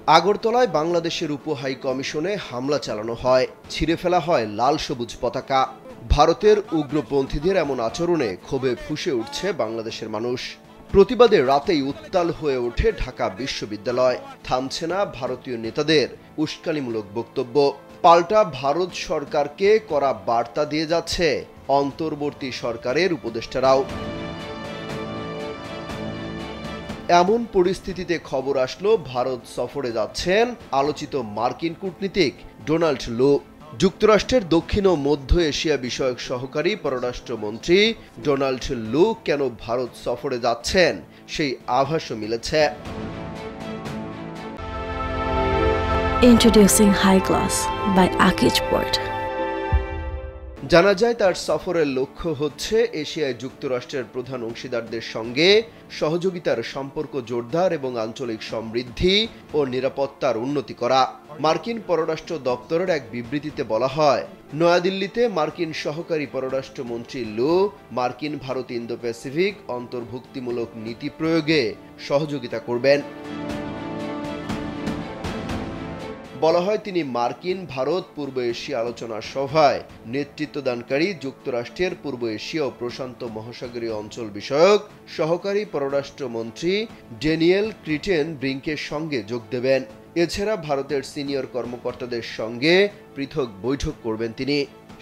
আগরতলায় বাংলাদেশের উপ হাই কমিশনে হামলা চালানো হয়, ছিঁড়ে ফেলা হয় লাল সবুজ পতাকা। ভারতের উগ্রপন্থীদের এমন আচরণে ক্ষোভে ফুঁসে উঠছে বাংলাদেশের মানুষ। প্রতিবাদে রাতেই উত্তাল হয়ে ওঠে ঢাকা বিশ্ববিদ্যালয়। থামছে না ভারতীয় নেতাদের উস্কানিমূলক বক্তব্য। পাল্টা ভারত সরকারকে কড়া বার্তা দিয়ে যাচ্ছে অন্তর্বর্তী সরকারের উপদেষ্টারাও। এমন পরিস্থিতিতে খবর আসলো ভারত সফরে যাচ্ছেন আলোচিত মার্কিন কূটনীতিক ডোনাল্ড লু। যুক্তরাষ্ট্রের দক্ষিণ ও মধ্য এশিয়া বিষয়ক সহকারী পররাষ্ট্রমন্ত্রী ডোনাল্ড লু কেন ভারত সফরে যাচ্ছেন সেই আভাসও মিলেছে। Introducing High Class by Akij Port. জানা যায় তার সফরের লক্ষ্য হচ্ছে এশিয়ায় যুক্তরাষ্ট্রের প্রধান অংশীদারদের সঙ্গে সহযোগিতার সম্পর্ক জোরদার এবং আঞ্চলিক সমৃদ্ধি ও নিরাপত্তার উন্নতি করা। মার্কিন পররাষ্ট্র দপ্তরের এক বিবৃতিতে বলা হয়, নয়াদিল্লিতে মার্কিন সহকারী পররাষ্ট্রমন্ত্রী লু মার্কিন ভারত ইন্দো প্যাসিফিক অন্তর্ভুক্তিমূলক নীতি প্রয়োগে সহযোগিতা করবেন। বলা হয় তিনি মার্কিন ভারত পূর্ব এশিয়া আলোচনা সভায় নেতৃত্বদানকারী যুক্তরাষ্ট্রের পূর্ব এশিয়া ও প্রশান্ত মহাসাগরীয় অঞ্চল বিষয়ক সহকারী পররাষ্ট্রমন্ত্রী ড্যানিয়েল ক্রিটেন ব্রিঙ্কের সঙ্গে যোগ দেবেন। এছাড়া ভারতের সিনিয়র কর্মকর্তাদের সঙ্গে পৃথক বৈঠক করবেন তিনি।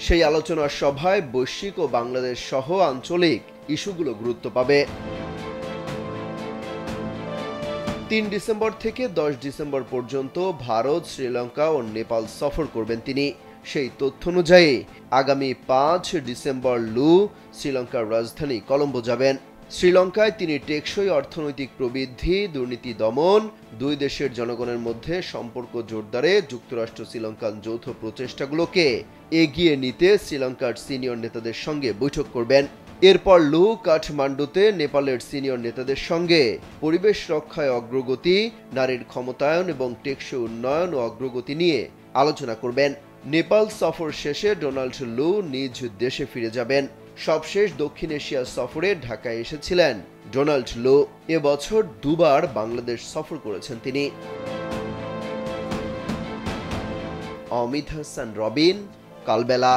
সেই আলোচনা সভায় বৈশ্বিক ও বাংলাদেশ সহ আঞ্চলিক ইস্যুগুলো গুরুত্ব পাবে। ৩ ডিসেম্বর থেকে ১০ ডিসেম্বর পর্যন্ত ভারত, শ্রীলঙ্কা ও নেপাল সফর করবেন তিনি। সেই তথ্য অনুযায়ী আগামী ৫ ডিসেম্বর লু শ্রীলঙ্কার রাজধানী কলম্বো যাবেন। শ্রীলঙ্কায় তিনি টেকসই অর্থনৈতিক প্রবৃদ্ধি, দুর্নীতি দমন, দুই দেশের জনগণের মধ্যে সম্পর্ক জোরদারে যুক্তরাষ্ট্র শ্রীলঙ্কান যৌথ প্রচেষ্টাগুলোকে এগিয়ে নিতে শ্রীলঙ্কার সিনিয়র নেতাদের সঙ্গে বৈঠক করবেন। এরপর লু কাঠমান্ডুতে নেপালের সিনিয়র নেতাদের সঙ্গে পরিবেশ রক্ষায় অগ্রগতি, নারীর ক্ষমতায়ন এবং টেকসই উন্নয়ন ও অগ্রগতি নিয়ে আলোচনা করবেন। নেপাল সফর শেষে ডোনাল্ড লু নিজ দেশে ফিরে যাবেন। সবশেষ দক্ষিণ এশিয়া সফরে ঢাকায় এসেছিলেন ডোনাল্ড লু। এবছর দুবার বাংলাদেশ সফর করেছেন তিনি। অমিত হাসান রবিন, কালবেলা।